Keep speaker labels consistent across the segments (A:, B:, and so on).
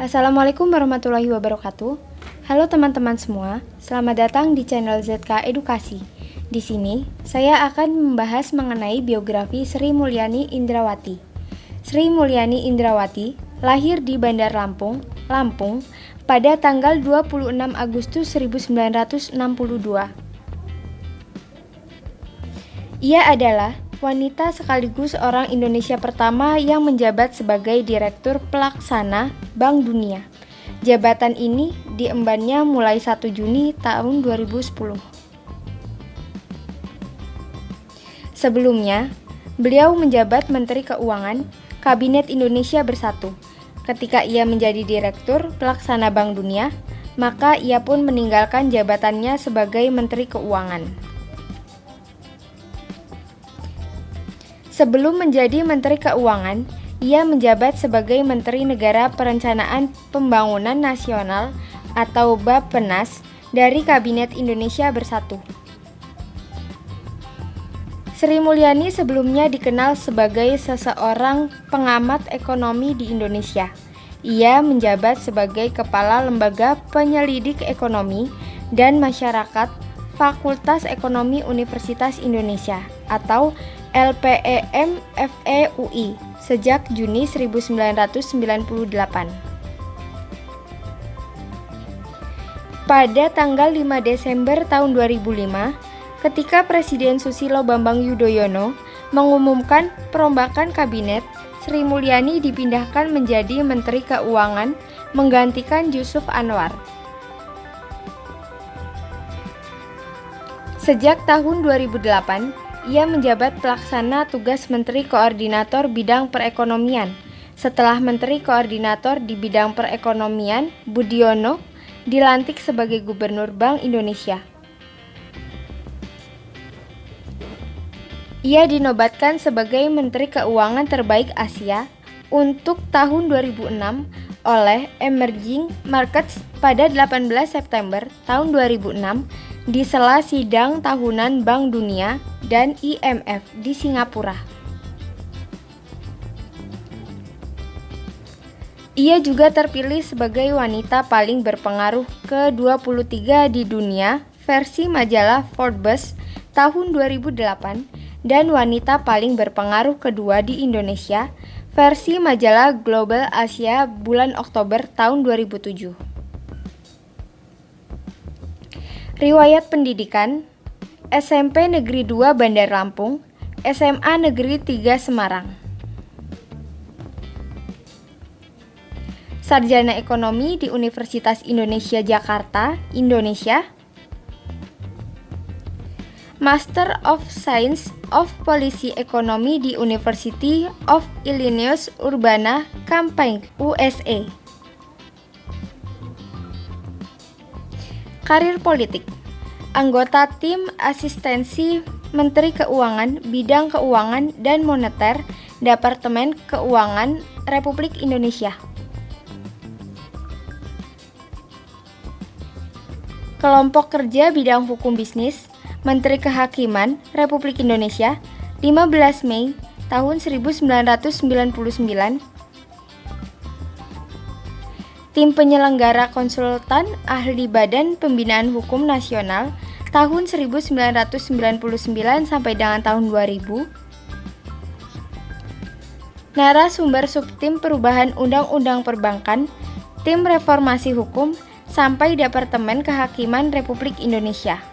A: Assalamualaikum warahmatullahi wabarakatuh. Halo teman-teman semua, selamat datang di channel ZK Edukasi. Di sini, saya akan membahas mengenai biografi Sri Mulyani Indrawati. Sri Mulyani Indrawati lahir di Bandar Lampung, Lampung, pada tanggal 26 Agustus 1962. Ia adalah wanita sekaligus orang Indonesia pertama yang menjabat sebagai Direktur Pelaksana Bank Dunia. Jabatan ini diembannya mulai 1 Juni tahun 2010. Sebelumnya, beliau menjabat Menteri Keuangan Kabinet Indonesia Bersatu. Ketika ia menjadi Direktur Pelaksana Bank Dunia, maka ia pun meninggalkan jabatannya sebagai Menteri Keuangan. Sebelum menjadi Menteri Keuangan, ia menjabat sebagai Menteri Negara Perencanaan Pembangunan Nasional atau Bappenas dari Kabinet Indonesia Bersatu. Sri Mulyani sebelumnya dikenal sebagai seseorang pengamat ekonomi di Indonesia. Ia menjabat sebagai Kepala Lembaga Penyelidik Ekonomi dan Masyarakat Fakultas Ekonomi Universitas Indonesia atau LPEM FEUI sejak Juni 1998. Pada tanggal 5 Desember tahun 2005, ketika Presiden Susilo Bambang Yudhoyono mengumumkan perombakan kabinet, Sri Mulyani dipindahkan menjadi Menteri Keuangan menggantikan Yusuf Anwar. Sejak tahun 2008, ia menjabat pelaksana tugas Menteri Koordinator Bidang Perekonomian. Setelah Menteri Koordinator di bidang perekonomian, Budiono dilantik sebagai Gubernur Bank Indonesia. Ia dinobatkan sebagai Menteri Keuangan Terbaik Asia untuk tahun 2006 oleh Emerging Markets pada 18 September tahun 2006 di sela sidang tahunan Bank Dunia dan IMF di Singapura. Ia juga terpilih sebagai wanita paling berpengaruh ke-23 di dunia versi majalah Forbes tahun 2008 dan wanita paling berpengaruh kedua di Indonesia versi majalah Global Asia bulan Oktober tahun 2007. Riwayat pendidikan: SMP Negeri 2 Bandar Lampung, SMA Negeri 3 Semarang. Sarjana Ekonomi di Universitas Indonesia Jakarta, Indonesia. Master of Science of Policy Economy di University of Illinois Urbana-Champaign, USA. Karir politik: anggota tim asistensi Menteri Keuangan, Bidang Keuangan dan Moneter, Departemen Keuangan Republik Indonesia. Kelompok Kerja Bidang Hukum Bisnis, Menteri Kehakiman Republik Indonesia, 15 Mei tahun 1999. Tim penyelenggara konsultan ahli Badan Pembinaan Hukum Nasional tahun 1999 sampai dengan tahun 2000. Narasumber Subtim Perubahan Undang-Undang Perbankan, Tim Reformasi Hukum sampai Departemen Kehakiman Republik Indonesia.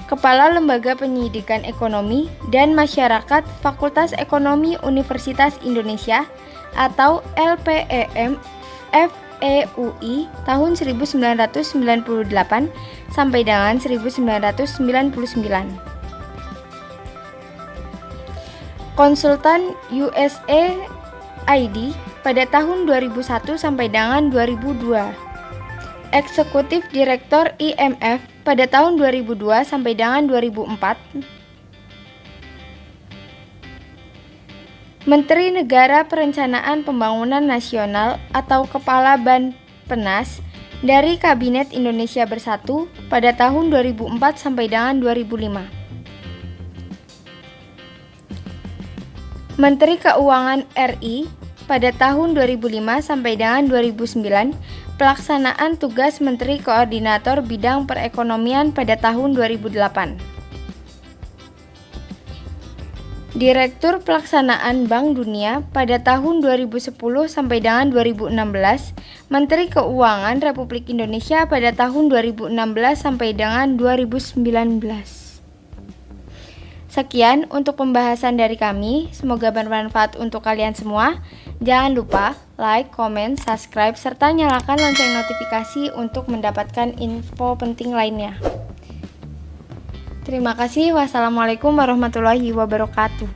A: Kepala Lembaga Penyidikan Ekonomi dan Masyarakat Fakultas Ekonomi Universitas Indonesia atau LPEM FEUI tahun 1998 sampai dengan 1999. Konsultan USAID pada tahun 2001 sampai dengan 2002. Eksekutif Direktur IMF pada tahun 2002 sampai dengan 2004. Menteri Negara Perencanaan Pembangunan Nasional atau Kepala Bappenas dari Kabinet Indonesia Bersatu pada tahun 2004 sampai dengan 2005. Menteri Keuangan RI pada tahun 2005 sampai dengan 2009, pelaksanaan tugas Menteri Koordinator Bidang Perekonomian pada tahun 2008. Direktur Pelaksanaan Bank Dunia pada tahun 2010 sampai dengan 2016, Menteri Keuangan Republik Indonesia pada tahun 2016 sampai dengan 2019. Sekian untuk pembahasan dari kami, semoga bermanfaat untuk kalian semua. Jangan lupa like, comment, subscribe, serta nyalakan lonceng notifikasi untuk mendapatkan info penting lainnya. Terima kasih. Wassalamualaikum warahmatullahi wabarakatuh.